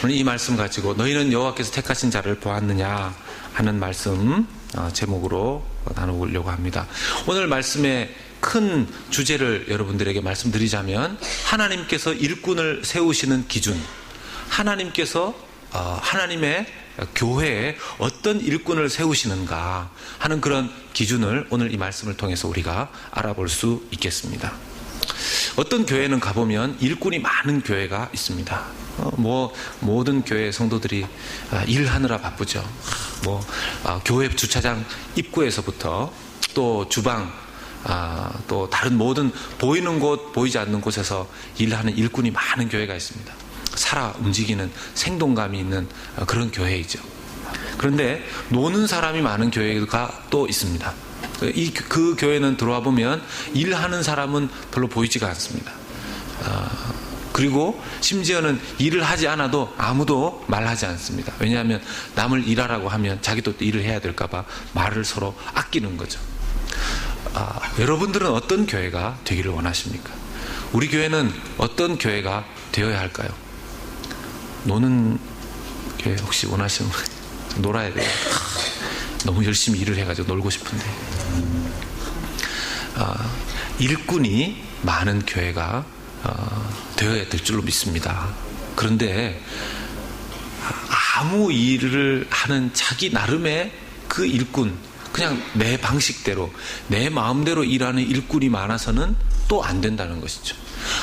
오늘 이 말씀 가지고 너희는 여호와께서 택하신 자를 보았느냐 하는 말씀 제목으로 나누려고 합니다. 오늘 말씀의 큰 주제를 여러분들에게 말씀드리자면 하나님께서 일꾼을 세우시는 기준, 하나님께서 하나님의 교회에 어떤 일꾼을 세우시는가 하는 그런 기준을 오늘 이 말씀을 통해서 우리가 알아볼 수 있겠습니다. 어떤 교회는 가보면 일꾼이 많은 교회가 있습니다. 모든 교회 성도들이 일하느라 바쁘죠. 교회 주차장 입구에서부터 또 주방, 또 다른 모든 보이는 곳, 보이지 않는 곳에서 일하는 일꾼이 많은 교회가 있습니다. 살아 움직이는 생동감이 있는 그런 교회이죠. 그런데 노는 사람이 많은 교회가 또 있습니다. 그 교회는 들어와 보면 일하는 사람은 별로 보이지가 않습니다. 그리고 심지어는 일을 하지 않아도 아무도 말하지 않습니다. 왜냐하면 남을 일하라고 하면 자기도 또 일을 해야 될까 봐 말을 서로 아끼는 거죠. 여러분들은 어떤 교회가 되기를 원하십니까? 우리 교회는 어떤 교회가 되어야 할까요? 노는 교회 혹시 원하시는 분? 놀아야 돼요. 너무 열심히 일을 해가지고 놀고 싶은데. 일꾼이 많은 교회가 되어야 될 줄로 믿습니다. 그런데 아무 일을 하는 자기 나름의 그 일꾼, 그냥 내 방식대로 내 마음대로 일하는 일꾼이 많아서는 또 안 된다는 것이죠.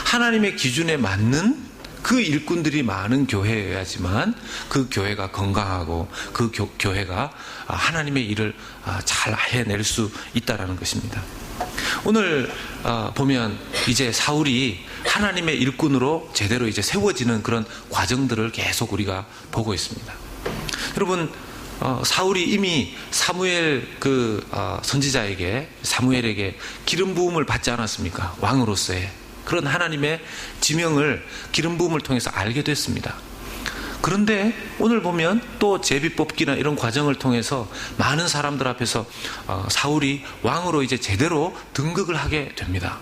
하나님의 기준에 맞는 그 일꾼들이 많은 교회여야지만 그 교회가 건강하고 그 교회가 하나님의 일을 잘 해낼 수 있다는 것입니다. 오늘 보면 이제 사울이 하나님의 일꾼으로 제대로 이제 세워지는 그런 과정들을 계속 우리가 보고 있습니다. 여러분, 사울이 이미 사무엘 사무엘에게 기름 부음을 받지 않았습니까? 왕으로서의 그런 하나님의 지명을 기름 부음을 통해서 알게 됐습니다. 그런데 오늘 보면 또 제비 뽑기나 이런 과정을 통해서 많은 사람들 앞에서 사울이 왕으로 이제 제대로 등극을 하게 됩니다.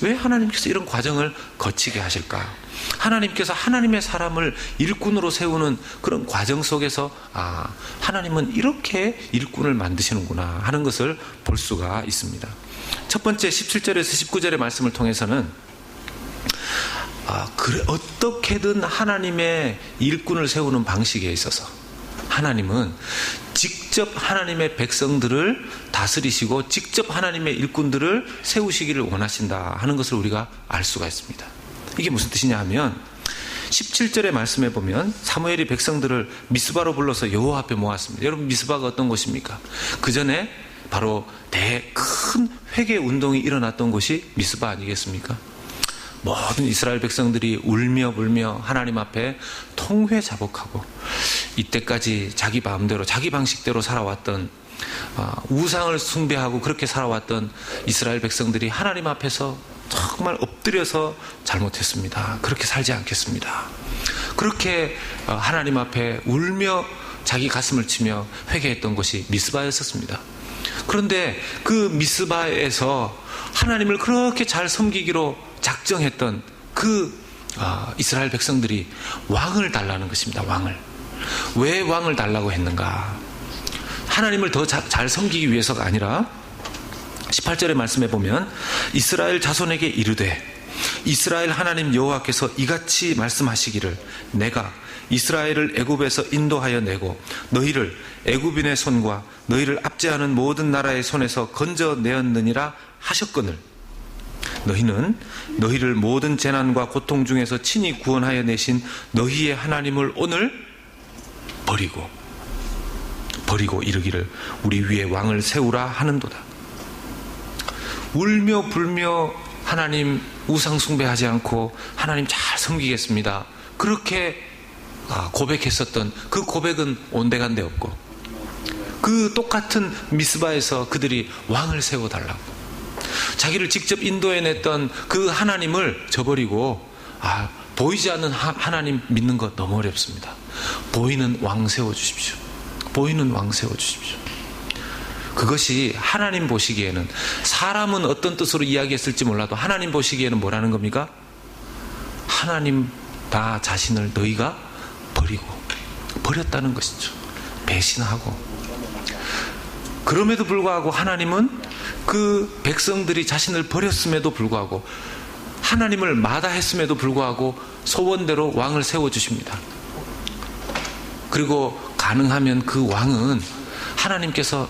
왜 하나님께서 이런 과정을 거치게 하실까? 하나님께서 하나님의 사람을 일꾼으로 세우는 그런 과정 속에서 하나님은 이렇게 일꾼을 만드시는구나 하는 것을 볼 수가 있습니다. 첫 번째 17절에서 19절의 말씀을 통해서는 그래, 어떻게든 하나님의 일꾼을 세우는 방식에 있어서 하나님은 직접 하나님의 백성들을 다스리시고 직접 하나님의 일꾼들을 세우시기를 원하신다 하는 것을 우리가 알 수가 있습니다. 이게 무슨 뜻이냐 하면 17절의 말씀에 보면 사무엘이 백성들을 미스바로 불러서 여호와 앞에 모았습니다. 여러분, 미스바가 어떤 곳입니까? 그 전에 바로 큰 회개 운동이 일어났던 곳이 미스바 아니겠습니까? 모든 이스라엘 백성들이 울며 불며 하나님 앞에 통회자복하고 이때까지 자기 마음대로 자기 방식대로 살아왔던 우상을 숭배하고 그렇게 살아왔던 이스라엘 백성들이 하나님 앞에서 정말 엎드려서 잘못했습니다. 그렇게 살지 않겠습니다. 그렇게 하나님 앞에 울며 자기 가슴을 치며 회개했던 곳이 미스바였었습니다. 그런데 그 미스바에서 하나님을 그렇게 잘 섬기기로 작정했던 이스라엘 백성들이 왕을 달라는 것입니다. 왕을. 왜 왕을 달라고 했는가? 하나님을 더 잘 섬기기 위해서가 아니라 18절의 말씀에 보면 이스라엘 자손에게 이르되 이스라엘 하나님 여호와께서 이같이 말씀하시기를 내가 이스라엘을 애굽에서 인도하여 내고 너희를 애굽인의 손과 너희를 압제하는 모든 나라의 손에서 건져내었느니라 하셨거늘 너희는 너희를 모든 재난과 고통 중에서 친히 구원하여 내신 너희의 하나님을 오늘 버리고 이르기를 우리 위에 왕을 세우라 하는도다. 울며 불며 하나님 우상 숭배하지 않고 하나님 잘 섬기겠습니다. 그렇게 고백했었던 그 고백은 온데간데 없고 그 똑같은 미스바에서 그들이 왕을 세워달라고 자기를 직접 인도해냈던 그 하나님을 저버리고 보이지 않는 하나님 믿는 것 너무 어렵습니다. 보이는 왕 세워주십시오. 보이는 왕 세워주십시오. 그것이 하나님 보시기에는 사람은 어떤 뜻으로 이야기했을지 몰라도 하나님 보시기에는 뭐라는 겁니까? 하나님 나 자신을 너희가 버렸다는 것이죠. 배신하고. 그럼에도 불구하고 하나님은 그 백성들이 자신을 버렸음에도 불구하고, 하나님을 마다했음에도 불구하고 소원대로 왕을 세워주십니다. 그리고 가능하면 그 왕은 하나님께서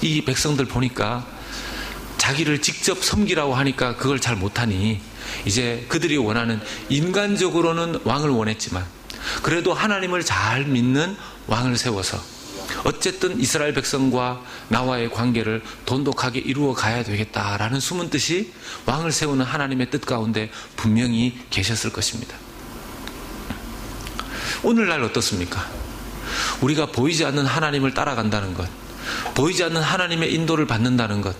이 백성들 보니까 자기를 직접 섬기라고 하니까 그걸 잘 못하니 이제 그들이 원하는, 인간적으로는 왕을 원했지만 그래도 하나님을 잘 믿는 왕을 세워서 어쨌든 이스라엘 백성과 나와의 관계를 돈독하게 이루어 가야 되겠다라는 숨은 뜻이 왕을 세우는 하나님의 뜻 가운데 분명히 계셨을 것입니다. 오늘날 어떻습니까? 우리가 보이지 않는 하나님을 따라간다는 것, 보이지 않는 하나님의 인도를 받는다는 것,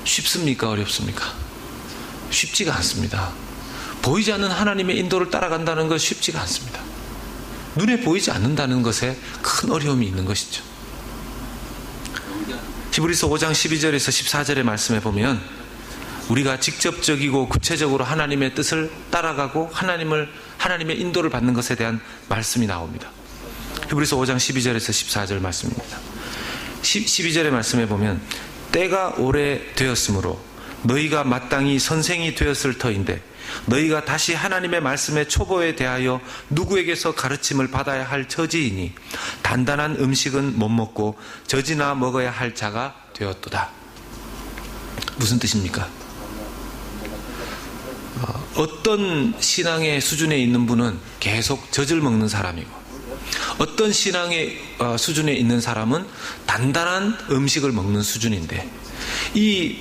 쉽습니까? 어렵습니까? 쉽지가 않습니다. 보이지 않는 하나님의 인도를 따라간다는 것 쉽지가 않습니다. 눈에 보이지 않는다는 것에 큰 어려움이 있는 것이죠. 히브리서 5장 12절에서 14절의 말씀에 보면 우리가 직접적이고 구체적으로 하나님의 뜻을 따라가고 하나님의 인도를 받는 것에 대한 말씀이 나옵니다. 히브리서 5장 12절에서 14절 말씀입니다. 12절의 말씀에 보면 때가 오래되었으므로 너희가 마땅히 선생이 되었을 터인데 너희가 다시 하나님의 말씀의 초보에 대하여 누구에게서 가르침을 받아야 할 처지이니 단단한 음식은 못 먹고 젖이나 먹어야 할 자가 되었도다. 무슨 뜻입니까? 어떤 신앙의 수준에 있는 분은 계속 젖을 먹는 사람이고, 어떤 신앙의 수준에 있는 사람은 단단한 음식을 먹는 수준인데, 이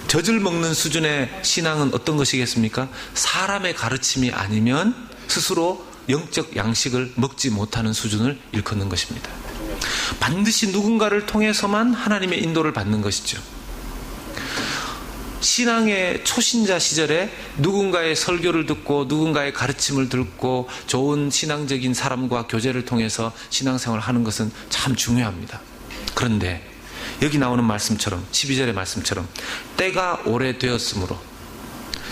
젖을 먹는 수준의 신앙은 어떤 것이겠습니까? 사람의 가르침이 아니면 스스로 영적 양식을 먹지 못하는 수준을 일컫는 것입니다. 반드시 누군가를 통해서만 하나님의 인도를 받는 것이죠. 신앙의 초신자 시절에 누군가의 설교를 듣고 누군가의 가르침을 듣고 좋은 신앙적인 사람과 교제를 통해서 신앙생활을 하는 것은 참 중요합니다. 그런데 여기 나오는 말씀처럼, 12절의 말씀처럼 때가 오래되었으므로,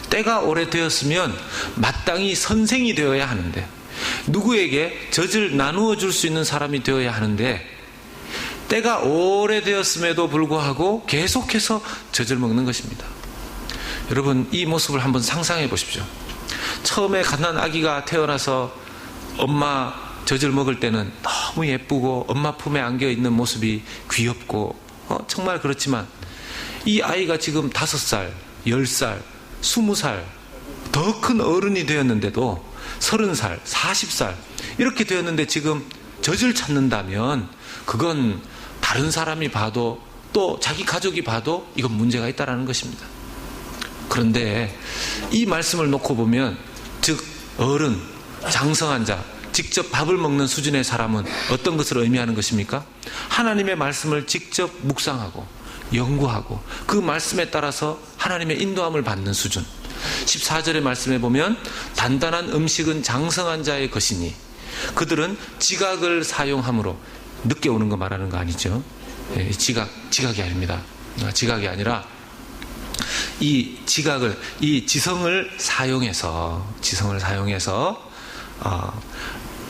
때가 오래되었으면 마땅히 선생이 되어야 하는데, 누구에게 젖을 나누어 줄 수 있는 사람이 되어야 하는데, 때가 오래되었음에도 불구하고 계속해서 젖을 먹는 것입니다. 여러분, 이 모습을 한번 상상해 보십시오. 처음에 갓난 아기가 태어나서 엄마 젖을 먹을 때는 너무 예쁘고 엄마 품에 안겨 있는 모습이 귀엽고 정말 그렇지만, 이 아이가 지금 5살, 10살, 20살, 더 큰 어른이 되었는데도 30살, 40살 이렇게 되었는데 지금 젖을 찾는다면 그건 다른 사람이 봐도 또 자기 가족이 봐도 이건 문제가 있다는 것입니다. 그런데 이 말씀을 놓고 보면, 즉 어른, 장성한 자, 직접 밥을 먹는 수준의 사람은 어떤 것을 의미하는 것입니까? 하나님의 말씀을 직접 묵상하고 연구하고 그 말씀에 따라서 하나님의 인도함을 받는 수준. 14절의 말씀에 보면 단단한 음식은 장성한 자의 것이니 그들은 지각을 사용함으로, 늦게 오는 거 말하는 거 아니죠? 지각이 아닙니다. 지각이 아니라 이 지각을, 이 지성을 사용해서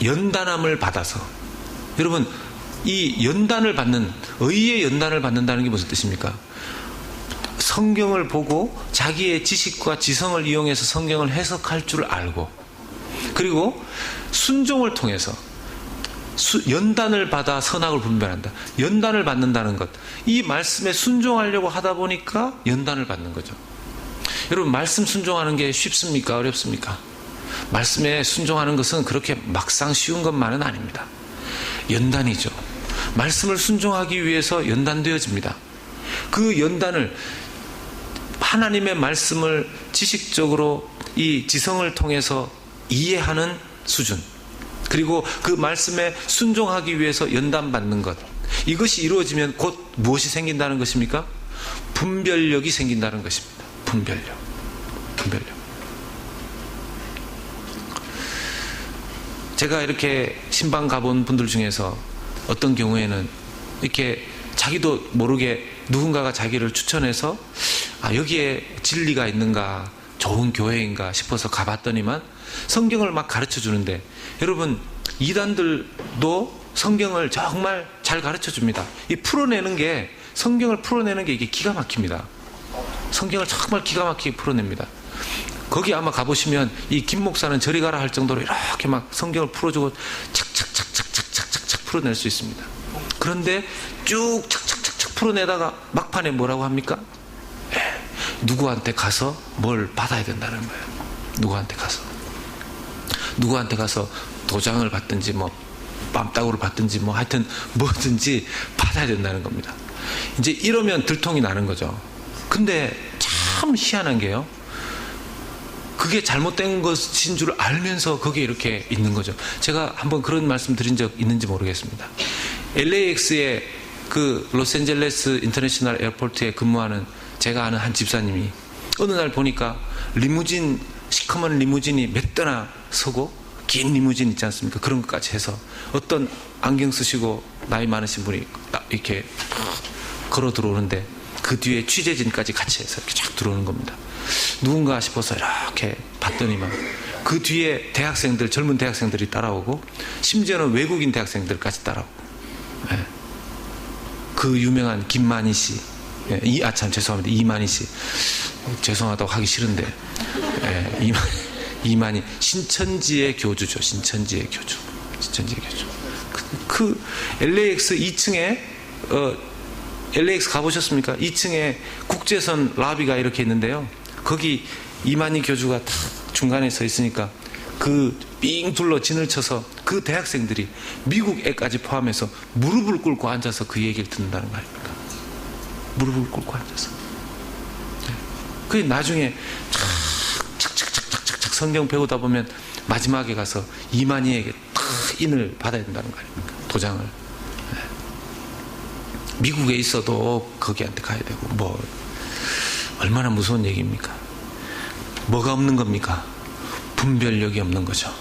연단함을 받아서, 여러분 이 연단을 받는, 의의 연단을 받는다는 게 무슨 뜻입니까? 성경을 보고 자기의 지식과 지성을 이용해서 성경을 해석할 줄 알고, 그리고 순종을 통해서 연단을 받아 선악을 분별한다. 연단을 받는다는 것, 이 말씀에 순종하려고 하다 보니까 연단을 받는 거죠. 여러분, 말씀 순종하는 게 쉽습니까? 어렵습니까? 말씀에 순종하는 것은 그렇게 막상 쉬운 것만은 아닙니다. 연단이죠. 말씀을 순종하기 위해서 연단되어집니다. 그 연단을, 하나님의 말씀을 지식적으로 이 지성을 통해서 이해하는 수준, 그리고 그 말씀에 순종하기 위해서 연단받는 것, 이것이 이루어지면 곧 무엇이 생긴다는 것입니까? 분별력이 생긴다는 것입니다. 분별력. 제가 이렇게 신방 가본 분들 중에서 어떤 경우에는 이렇게 자기도 모르게 누군가가 자기를 추천해서 여기에 진리가 있는가, 좋은 교회인가 싶어서 가봤더니만 성경을 막 가르쳐 주는데, 여러분 이단들도 성경을 정말 잘 가르쳐 줍니다. 이 풀어내는 게, 성경을 풀어내는 게 이게 기가 막힙니다. 성경을 정말 기가 막히게 풀어냅니다. 거기 아마 가보시면 이 김 목사는 저리 가라 할 정도로 이렇게 막 성경을 풀어주고 착착착착착착착 풀어낼 수 있습니다. 그런데 쭉 착착착착 풀어내다가 막판에 뭐라고 합니까? 누구한테 가서 뭘 받아야 된다는 거예요. 누구한테 가서 도장을 받든지 뭐 빰따구를 받든지 뭐 하여튼 뭐든지 받아야 된다는 겁니다. 이제 이러면 들통이 나는 거죠. 근데 참 희한한 게요, 그게 잘못된 것인 줄 알면서 거기에 이렇게 있는 거죠. 제가 한번 그런 말씀 드린 적 있는지 모르겠습니다. LAX의 그 로스앤젤레스 인터내셔널 에어포트에 근무하는 제가 아는 한 집사님이 어느 날 보니까 리무진, 시커먼 리무진이 몇 대나 서고, 긴 리무진 있지 않습니까? 그런 것까지 해서 어떤 안경 쓰시고 나이 많으신 분이 이렇게 걸어 들어오는데 그 뒤에 취재진까지 같이 해서 이렇게 쫙 들어오는 겁니다. 누군가 싶어서 이렇게 봤더니만 그 뒤에 대학생들, 젊은 대학생들이 따라오고, 심지어는 외국인 대학생들까지 따라오고, 그 유명한 김만희 씨, 참 죄송합니다, 이만희 씨, 죄송하다고 하기 싫은데, 이만희, 신천지의 교주죠. 신천지의 교주. 그 LAX 2층에 LAX 가보셨습니까? 2층에 국제선 라비가 이렇게 있는데요, 거기 이만희 교주가 딱 중간에 서 있으니까 그 삥 둘러 진을 쳐서 그 대학생들이 미국 애까지 포함해서 무릎을 꿇고 앉아서 그 얘기를 듣는다는 거 아닙니까? 무릎을 꿇고 앉아서. 그게 나중에 착착착착착 성경 배우다 보면 마지막에 가서 이만희에게 딱 인을 받아야 된다는 거 아닙니까? 도장을. 미국에 있어도 거기한테 가야 되고, 뭐 얼마나 무서운 얘기입니까? 뭐가 없는 겁니까? 분별력이 없는 거죠.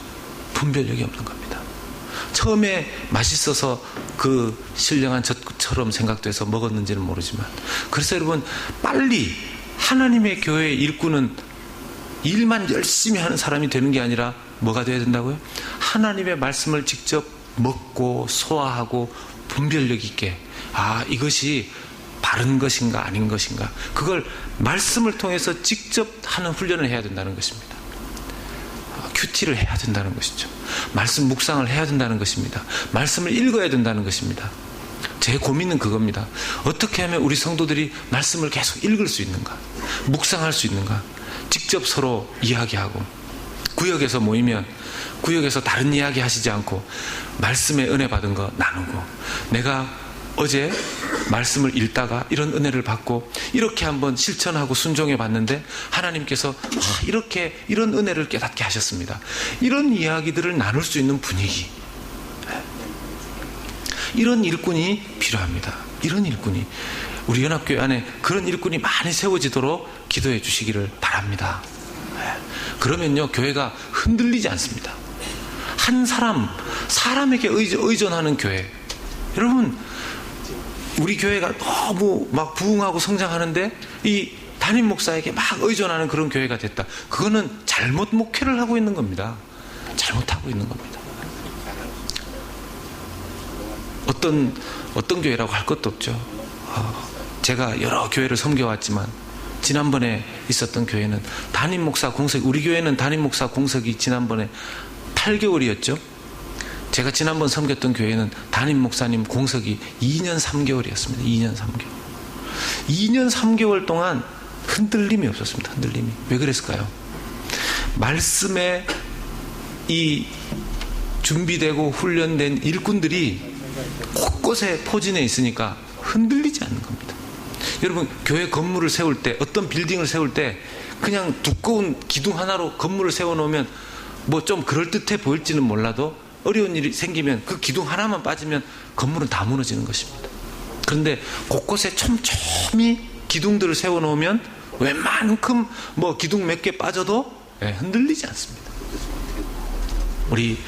분별력이 없는 겁니다. 처음에 맛있어서 그 신령한 젖처럼 생각돼서 먹었는지는 모르지만, 그래서 여러분, 빨리 하나님의 교회의 일꾼은 일만 열심히 하는 사람이 되는 게 아니라 뭐가 돼야 된다고요? 하나님의 말씀을 직접 먹고 소화하고 분별력 있게, 이것이 바른 것인가 아닌 것인가, 그걸 말씀을 통해서 직접 하는 훈련을 해야 된다는 것입니다. 큐티를 해야 된다는 것이죠. 말씀 묵상을 해야 된다는 것입니다. 말씀을 읽어야 된다는 것입니다. 제 고민은 그겁니다. 어떻게 하면 우리 성도들이 말씀을 계속 읽을 수 있는가, 묵상할 수 있는가, 직접 서로 이야기하고, 구역에서 모이면 구역에서 다른 이야기 하시지 않고 말씀의 은혜 받은 거 나누고, 내가 어제 말씀을 읽다가 이런 은혜를 받고 이렇게 한번 실천하고 순종해 봤는데 하나님께서 이렇게 이런 은혜를 깨닫게 하셨습니다. 이런 이야기들을 나눌 수 있는 분위기, 이런 일꾼이 필요합니다. 이런 일꾼이, 우리 연합교회 안에 그런 일꾼이 많이 세워지도록 기도해 주시기를 바랍니다. 그러면요, 교회가 흔들리지 않습니다. 한 사람에게 의존하는 교회, 여러분, 우리 교회가 너무 막 부흥하고 성장하는데 이 담임 목사에게 막 의존하는 그런 교회가 됐다. 그거는 잘못 목회를 하고 있는 겁니다. 잘못하고 있는 겁니다. 어떤 교회라고 할 것도 없죠. 제가 여러 교회를 섬겨왔지만 지난번에 있었던 교회는 담임 목사 공석, 우리 교회는 담임 목사 공석이 지난번에 8개월이었죠. 제가 지난번 섬겼던 교회는 담임 목사님 공석이 2년 3개월이었습니다. 2년 3개월. 2년 3개월 동안 흔들림이 없었습니다. 흔들림이. 왜 그랬을까요? 말씀에 이 준비되고 훈련된 일꾼들이 곳곳에 포진해 있으니까 흔들리지 않는 겁니다. 여러분, 교회 건물을 세울 때, 어떤 빌딩을 세울 때 그냥 두꺼운 기둥 하나로 건물을 세워놓으면 뭐 좀 그럴듯해 보일지는 몰라도 어려운 일이 생기면 그 기둥 하나만 빠지면 건물은 다 무너지는 것입니다. 그런데 곳곳에 촘촘히 기둥들을 세워놓으면 웬만큼 뭐 기둥 몇 개 빠져도 흔들리지 않습니다. 우리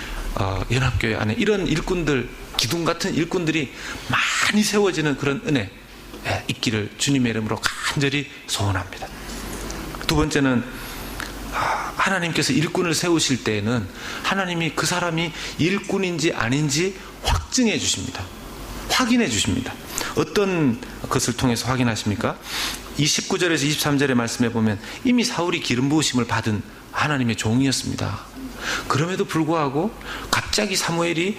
연합교회 안에 이런 일꾼들, 기둥 같은 일꾼들이 많이 세워지는 그런 은혜 있기를 주님의 이름으로 간절히 소원합니다. 두 번째는 하나님께서 일꾼을 세우실 때에는 하나님이 그 사람이 일꾼인지 아닌지 확증해 주십니다. 확인해 주십니다. 어떤 것을 통해서 확인하십니까? 29절에서 23절의 말씀에 보면 이미 사울이 기름 부으심을 받은 하나님의 종이었습니다. 그럼에도 불구하고 갑자기 사무엘이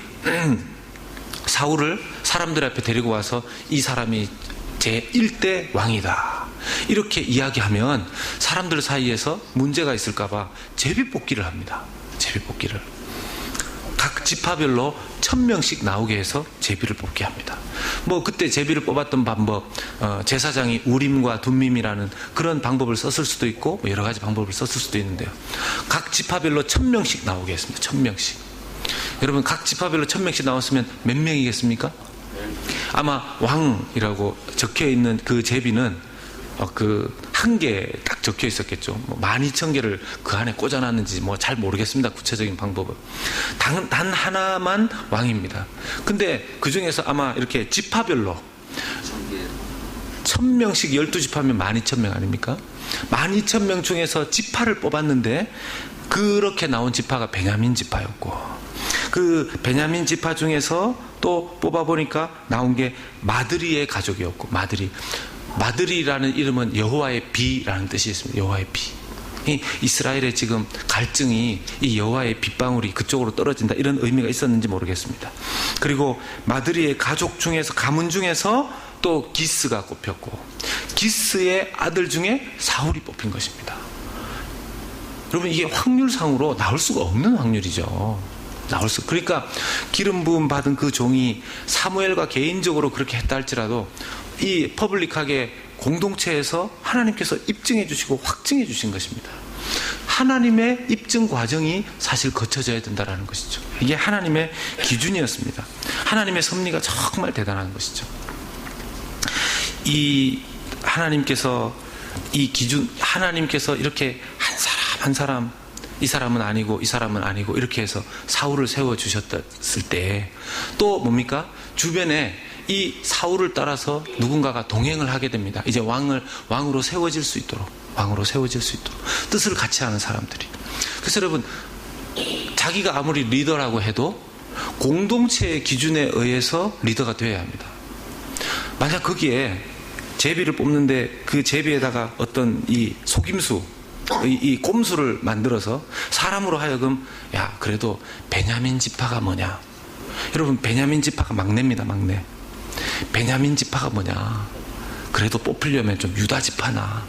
사울을 사람들 앞에 데리고 와서 이 사람이 제1대 왕이다, 이렇게 이야기하면 사람들 사이에서 문제가 있을까봐 제비뽑기를 합니다. 제비뽑기를. 각 지파별로 1000명씩 나오게 해서 제비를 뽑게 합니다. 뭐 그때 제비를 뽑았던 방법, 제사장이 우림과 둠밈이라는 그런 방법을 썼을 수도 있고 여러 가지 방법을 썼을 수도 있는데요. 각 지파별로 1000명씩 나오게 했습니다. 1000명씩. 여러분, 각 지파별로 1000명씩 나왔으면 몇 명이겠습니까? 아마 왕이라고 적혀 있는 그 제비는 한 개 딱 적혀 있었겠죠. 뭐 12,000개를 그 안에 꽂아놨는지 뭐 잘 모르겠습니다. 구체적인 방법은. 단 하나만 왕입니다. 근데 그 중에서 아마 이렇게 지파별로 1000명씩 12지파면 12,000명 아닙니까? 12,000명 중에서 지파를 뽑았는데 그렇게 나온 지파가 베냐민 지파였고, 그 베냐민 지파 중에서 또 뽑아보니까 나온 게 마드리의 가족이었고, 마드리라는 이름은 여호와의 비라는 뜻이 있습니다. 여호와의 비. 이스라엘의 지금 갈증이 이 여호와의 빗방울이 그쪽으로 떨어진다, 이런 의미가 있었는지 모르겠습니다. 그리고 마드리의 가족 중에서, 가문 중에서 또 기스가 꼽혔고, 기스의 아들 중에 사울이 뽑힌 것입니다. 여러분, 이게 확률상으로 나올 수가 없는 확률이죠. 그러니까 기름 부음 받은 그 종이 사무엘과 개인적으로 그렇게 했다 할지라도 이 퍼블릭하게 공동체에서 하나님께서 입증해 주시고 확증해 주신 것입니다. 하나님의 입증 과정이 사실 거쳐져야 된다는 것이죠. 이게 하나님의 기준이었습니다. 하나님의 섭리가 정말 대단한 것이죠. 이 하나님께서 이렇게 한 사람 이 사람은 아니고 이 사람은 아니고 이렇게 해서 사울을 세워주셨을 때 또 뭡니까? 주변에 이 사울을 따라서 누군가가 동행을 하게 됩니다. 이제 왕으로 세워질 수 있도록 뜻을 같이 하는 사람들이. 그래서 여러분, 자기가 아무리 리더라고 해도 공동체의 기준에 의해서 리더가 되어야 합니다. 만약 거기에 제비를 뽑는데 그 제비에다가 어떤 이 속임수, 이 꼼수를 만들어서 사람으로 하여금, 야, 그래도 베냐민 지파가 뭐냐? 여러분, 베냐민 지파가 막내입니다, 막내. 베냐민 지파가 뭐냐? 그래도 뽑히려면 좀 유다 지파나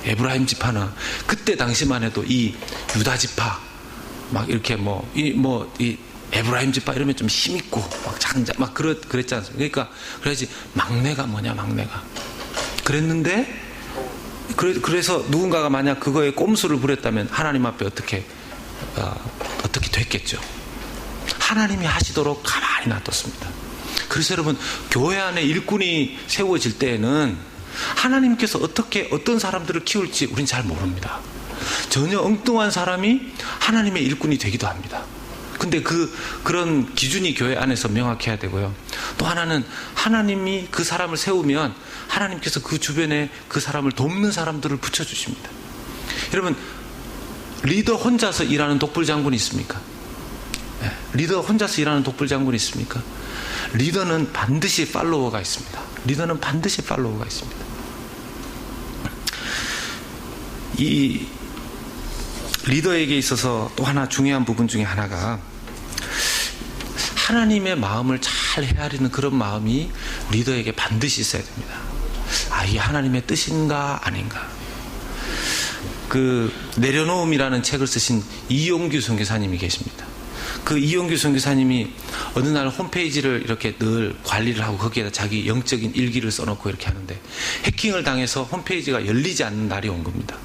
에브라임 지파나, 그때 당시만 해도 이 유다 지파 막 이렇게 이 에브라임 지파 이러면 좀 힘있고 막 장자 막 그랬지 않습니까? 그러니까 그래야지 막내가 뭐냐, 막내가. 그랬는데 그래서 누군가가 만약 그거에 꼼수를 부렸다면 하나님 앞에 어떻게 됐겠죠. 하나님이 하시도록 가만히 놔뒀습니다. 그래서 여러분, 교회 안에 일꾼이 세워질 때에는 하나님께서 어떤 사람들을 키울지 우린 잘 모릅니다. 전혀 엉뚱한 사람이 하나님의 일꾼이 되기도 합니다. 근데 그런 기준이 교회 안에서 명확해야 되고요. 또 하나는 하나님이 그 사람을 세우면 하나님께서 그 주변에 그 사람을 돕는 사람들을 붙여주십니다. 여러분, 리더 혼자서 일하는 독불장군이 있습니까? 리더 혼자서 일하는 독불장군이 있습니까? 리더는 반드시 팔로워가 있습니다. 이 리더에게 있어서 또 하나 중요한 부분 중에 하나가 하나님의 마음을 잘 헤아리는 그런 마음이 리더에게 반드시 있어야 됩니다. 이게 하나님의 뜻인가 아닌가. 그 내려놓음이라는 책을 쓰신 이용규 선교사님이 계십니다. 그 이용규 선교사님이 어느 날 홈페이지를 이렇게 늘 관리를 하고 거기에다 자기 영적인 일기를 써놓고 이렇게 하는데 해킹을 당해서 홈페이지가 열리지 않는 날이 온 겁니다.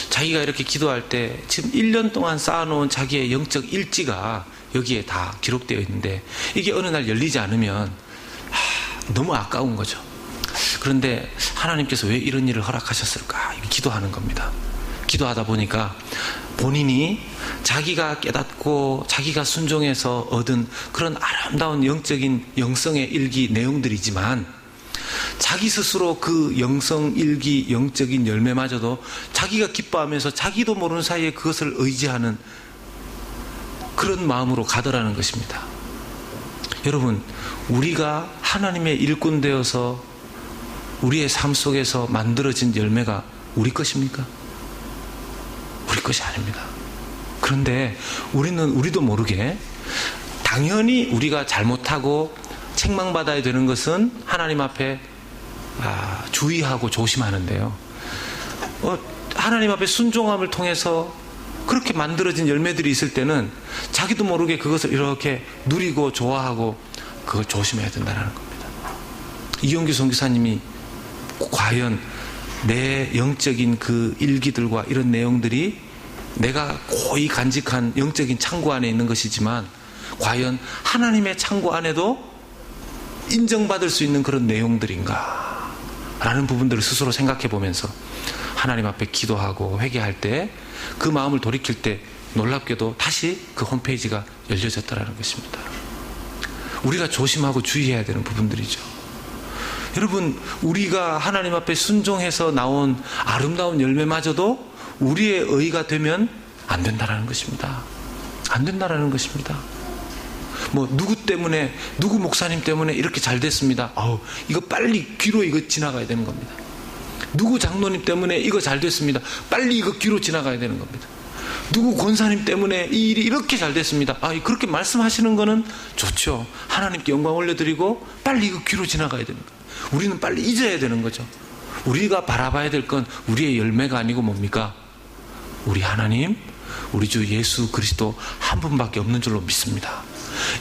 자기가 이렇게 기도할 때 지금 1년 동안 쌓아놓은 자기의 영적 일지가 여기에 다 기록되어 있는데 이게 어느 날 열리지 않으면 너무 아까운 거죠. 그런데 하나님께서 왜 이런 일을 허락하셨을까? 기도하는 겁니다. 기도하다 보니까 본인이 자기가 깨닫고 자기가 순종해서 얻은 그런 아름다운 영적인 영성의 일기 내용들이지만 자기 스스로 그 영성 일기, 영적인 열매마저도 자기가 기뻐하면서 자기도 모르는 사이에 그것을 의지하는 그런 마음으로 가더라는 것입니다. 여러분, 우리가 하나님의 일꾼 되어서 우리의 삶 속에서 만들어진 열매가 우리 것입니까? 우리 것이 아닙니다. 그런데 우리도 모르게 당연히 우리가 잘못하고 책망받아야 되는 것은 하나님 앞에 주의하고 조심하는데요. 하나님 앞에 순종함을 통해서 그렇게 만들어진 열매들이 있을 때는 자기도 모르게 그것을 이렇게 누리고 좋아하고 그걸 조심해야 된다는 겁니다. 이용규 선교사님이 과연 내 영적인 그 일기들과 이런 내용들이 내가 고이 간직한 영적인 창고 안에 있는 것이지만 과연 하나님의 창고 안에도 인정받을 수 있는 그런 내용들인가 라는 부분들을 스스로 생각해 보면서 하나님 앞에 기도하고 회개할 때 그 마음을 돌이킬 때 놀랍게도 다시 그 홈페이지가 열려졌다는 것입니다. 우리가 조심하고 주의해야 되는 부분들이죠. 여러분, 우리가 하나님 앞에 순종해서 나온 아름다운 열매마저도 우리의 의가 되면 안 된다는 것입니다. 안 된다는 것입니다. 누구 때문에, 누구 목사님 때문에 이렇게 잘 됐습니다. 이거 빨리 귀로 이거 지나가야 되는 겁니다. 누구 장로님 때문에 이거 잘 됐습니다. 빨리 이거 귀로 지나가야 되는 겁니다. 누구 권사님 때문에 이 일이 이렇게 잘 됐습니다. 그렇게 말씀하시는 거는 좋죠. 하나님께 영광 올려드리고 빨리 이거 귀로 지나가야 됩니다. 우리는 빨리 잊어야 되는 거죠. 우리가 바라봐야 될 건 우리의 열매가 아니고 뭡니까? 우리 하나님, 우리 주 예수 그리스도 한 분밖에 없는 줄로 믿습니다.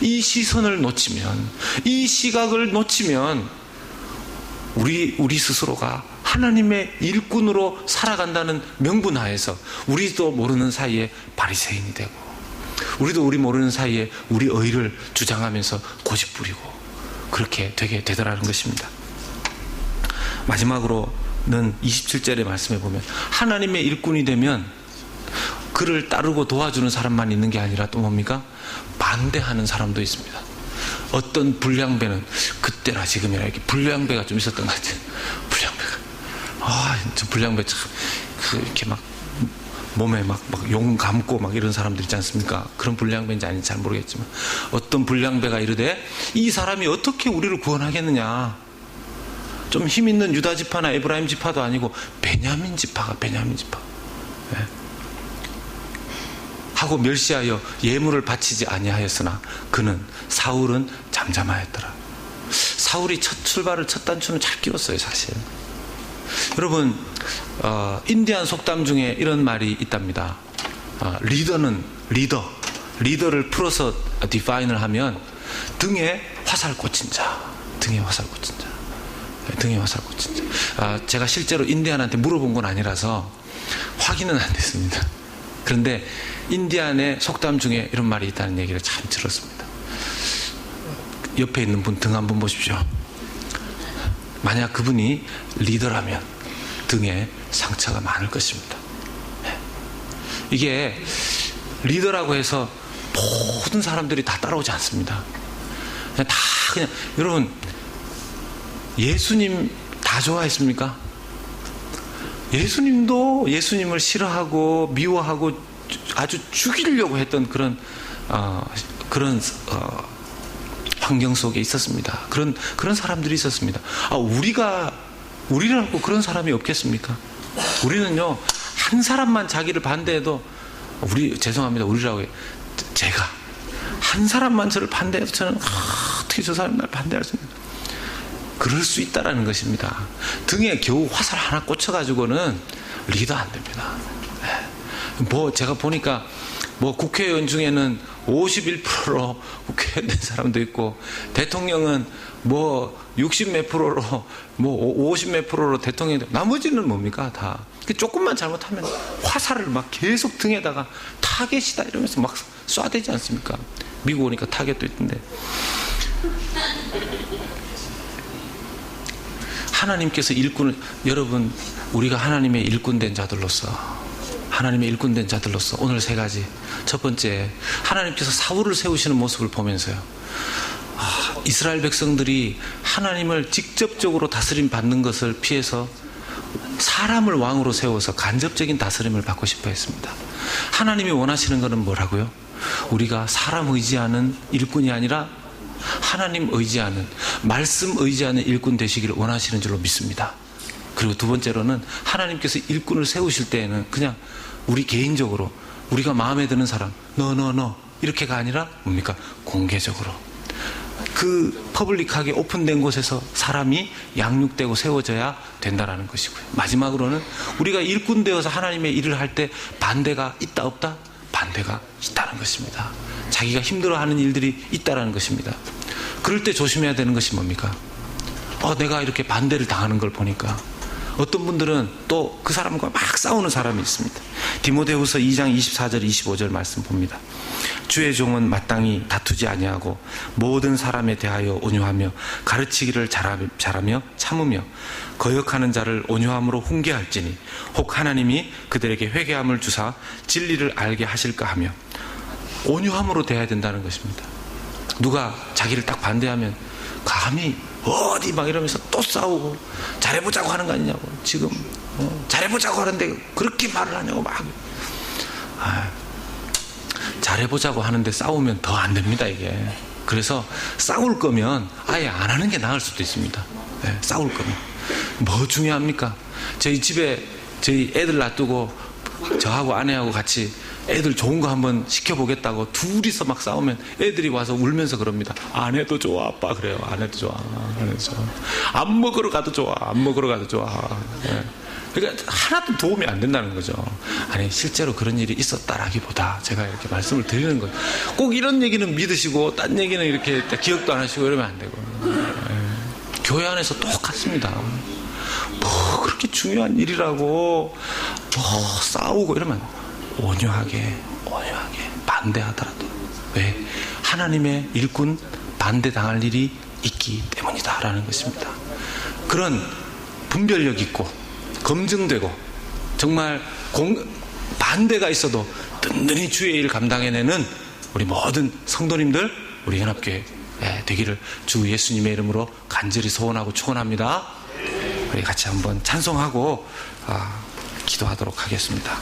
이 시선을 놓치면, 이 시각을 놓치면 우리 스스로가 하나님의 일꾼으로 살아간다는 명분 하에서 우리도 모르는 사이에 바리새인이 되고, 우리도 우리 모르는 사이에 우리 의를 주장하면서 고집 부리고 그렇게 되게 되더라는 것입니다. 마지막으로는 27절의 말씀에 보면 하나님의 일꾼이 되면 그를 따르고 도와주는 사람만 있는 게 아니라 또 뭡니까? 반대하는 사람도 있습니다. 어떤 불량배는 그때나 지금이나 이렇게 불량배가 좀 있었던 것 같아요. 저 불량배 참 이렇게 막 몸에 막 용 감고 막 이런 사람들 있지 않습니까? 그런 불량배인지 아닌지 잘 모르겠지만 어떤 불량배가 이르되 이 사람이 어떻게 우리를 구원하겠느냐? 좀 힘 있는 유다 지파나 에브라임 지파도 아니고 베냐민 지파. 네. 하고 멸시하여 예물을 바치지 아니하였으나 그는 사울은 잠잠하였더라. 사울이 첫 단추는 잘 끼웠어요, 사실. 여러분, 인디안 속담 중에 이런 말이 있답니다. 리더를 풀어서 디파인을 하면 등에 화살 꽂힌 자. 제가 실제로 인디안한테 물어본 건 아니라서 확인은 안 됐습니다. 그런데 인디안의 속담 중에 이런 말이 있다는 얘기를 참 들었습니다. 옆에 있는 분 등 한번 보십시오. 만약 그분이 리더라면 등에 상처가 많을 것입니다. 이게 리더라고 해서 모든 사람들이 다 따라오지 않습니다. 그냥 여러분, 예수님 다 좋아했습니까? 예수님도 예수님을 싫어하고 미워하고 아주 죽이려고 했던 그런 환경 속에 있었습니다. 그런 사람들이 있었습니다. 우리라고 그런 사람이 없겠습니까? 우리는요, 한 사람만 자기를 반대해도 우리라고 해요. 제가 한 사람만 저를 반대해도 저는 어떻게 저 사람이 날 반대할 수 있나? 그럴 수 있다라는 것입니다. 등에 겨우 화살 하나 꽂혀가지고는 리더 안 됩니다. 제가 보니까 국회의원 중에는 51%로 국회의원 된 사람도 있고, 대통령은 60 몇 프로로 50 몇 프로로 대통령이 되고, 나머지는 뭡니까? 다 조금만 잘못하면 화살을 막 계속 등에다가 타겟이다 이러면서 막 쏴대지 않습니까? 미국 오니까 타겟도 있던데. 하나님께서 여러분, 우리가 하나님의 일꾼된 자들로서 오늘 세 가지. 첫 번째, 하나님께서 사울을 세우시는 모습을 보면서요, 이스라엘 백성들이 하나님을 직접적으로 다스림 받는 것을 피해서 사람을 왕으로 세워서 간접적인 다스림을 받고 싶어 했습니다. 하나님이 원하시는 것은 뭐라고요? 우리가 사람 의지하는 일꾼이 아니라 하나님 의지하는, 말씀 의지하는 일꾼 되시기를 원하시는 줄로 믿습니다. 그리고 두 번째로는 하나님께서 일꾼을 세우실 때에는 그냥 우리 개인적으로 우리가 마음에 드는 사람 너 이렇게가 아니라 뭡니까? 공개적으로 그 퍼블릭하게 오픈된 곳에서 사람이 양육되고 세워져야 된다라는 것이고요. 마지막으로는 우리가 일꾼 되어서 하나님의 일을 할 때 반대가 있다 없다? 반대가 있다는 것입니다. 자기가 힘들어하는 일들이 있다라는 것입니다. 그럴 때 조심해야 되는 것이 뭡니까? 내가 이렇게 반대를 당하는 걸 보니까 어떤 분들은 또 그 사람과 막 싸우는 사람이 있습니다. 디모데후서 2장 24절 25절 말씀 봅니다. 주의 종은 마땅히 다투지 아니하고 모든 사람에 대하여 온유하며 가르치기를 잘하며 참으며 거역하는 자를 온유함으로 훈계할지니 혹 하나님이 그들에게 회개함을 주사 진리를 알게 하실까 하며 온유함으로 대해야 된다는 것입니다. 누가 자기를 딱 반대하면 감히 어디 막 이러면서 또 싸우고 잘해보자고 하는 거 아니냐고, 지금 잘해보자고 하는데 그렇게 말을 하냐고 막 잘해보자고 하는데 싸우면 더 안 됩니다 이게. 그래서 싸울 거면 아예 안 하는 게 나을 수도 있습니다. 네, 싸울 거면 뭐 중요합니까? 저희 집에 저희 애들 놔두고 저하고 아내하고 같이 애들 좋은 거 한번 시켜보겠다고 둘이서 막 싸우면 애들이 와서 울면서 그럽니다. 아내도 좋아 아빠, 그래요. 아내도 좋아, 아내도 좋아. 안 먹으러 가도 좋아, 안 먹으러 가도 좋아. 네. 그러니까 하나도 도움이 안 된다는 거죠. 아니 실제로 그런 일이 있었다라기보다 제가 이렇게 말씀을 드리는 거예요. 꼭 이런 얘기는 믿으시고 딴 얘기는 이렇게 기억도 안 하시고 이러면 안 되고. 네. 교회 안에서 똑같습니다. 뭐 그렇게 중요한 일이라고 싸우고 이러면 온유하게 반대하더라도, 왜? 하나님의 일꾼 반대당할 일이 있기 때문이다라는 것입니다. 그런 분별력 있고 검증되고 정말 반대가 있어도 든든히 주의 일 감당해내는 우리 모든 성도님들, 우리 연합교회 되기를 주 예수님의 이름으로 간절히 소원하고 축원합니다. 우리 같이 한번 찬송하고 기도하도록 하겠습니다.